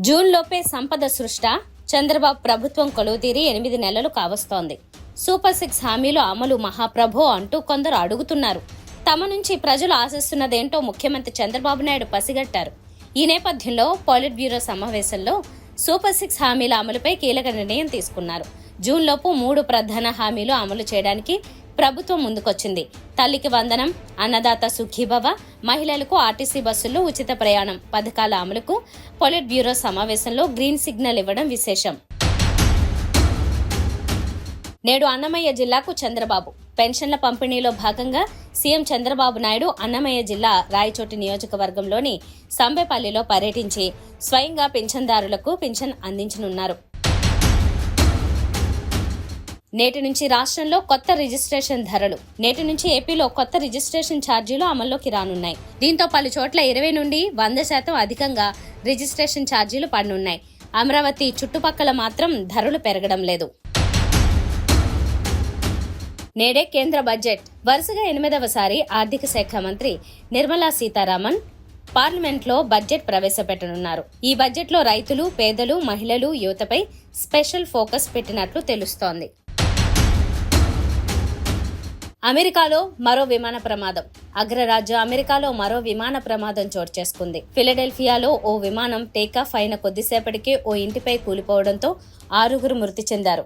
June లోపే సంపద సృష్ట. చంద్రబాబు ప్రభుత్వం కొలువుతీరి 8 నెలలు కావస్తోంది. సూపర్ 6 హామీలు అమలు మహాప్రభో అంటూ కొందరు అడుగుతున్నారు. తమ నుంచి ప్రజలు ఆశిస్తున్నదేంటో ముఖ్యమంత్రి చంద్రబాబు నాయుడు పసిగట్టారు. ఈ నేపథ్యంలో పాలిట్ బ్యూరో సమావేశంలో సూపర్ 6 హామీల అమలుపై కీలక నిర్ణయం తీసుకున్నారు. జూన్లోపు 3 ప్రధాన హామీలు అమలు చేయడానికి ప్రభుత్వం ముందుకొచ్చింది. తల్లికి వందనం, అన్నదాత సుఖీభవ, మహిళలకు ఆర్టీసీ బస్సుల్లో ఉచిత ప్రయాణం పథకాల అమలుకు పొలిట్ బ్యూరో సమావేశంలో గ్రీన్ సిగ్నల్ ఇవ్వడం విశేషం. నేడు అన్నమయ్య జిల్లాకు చంద్రబాబు. పెన్షన్ల పంపిణీలో భాగంగా సీఎం చంద్రబాబు నాయుడు అన్నమయ్య జిల్లా రాయచోటి నియోజకవర్గంలోని సంబేపల్లిలో పర్యటించి స్వయంగా పింఛన్దారులకు పింఛన్ అందించనున్నారు. నేటి నుంచి రాష్ట్రంలో కొత్త రిజిస్ట్రేషన్ ధరలు. నేటి నుంచి ఏపీలో కొత్త రిజిస్ట్రేషన్ ఛార్జీలు అమల్లోకి రానున్నాయి. దీంతో పలు చోట్ల 20 నుండి 100% అధికంగా రిజిస్ట్రేషన్ ఛార్జీలు పడనున్నాయి. అమరావతి చుట్టుపక్కల మాత్రం ధరలు పెరగడం లేదు. నేడే కేంద్ర బడ్జెట్. వరుసగా 8వసారి ఆర్థిక శాఖ మంత్రి నిర్మలా సీతారామన్ పార్లమెంట్లో బడ్జెట్ ప్రవేశపెట్టనున్నారు. ఈ బడ్జెట్లో రైతులు, పేదలు, మహిళలు, యువతపై స్పెషల్ ఫోకస్ పెట్టినట్లు తెలుస్తోంది. అమెరికాలో మరో విమాన ప్రమాదం. అగ్రరాజ్యం అమెరికాలో మరో విమాన ప్రమాదం చోటు చేసుకుంది. ఫిలడెల్ఫియాలో ఓ విమానం టేకాఫ్ అయిన కొద్దిసేపటికే ఓ ఇంటిపై కూలిపోవడంతో 6 మృతి చెందారు.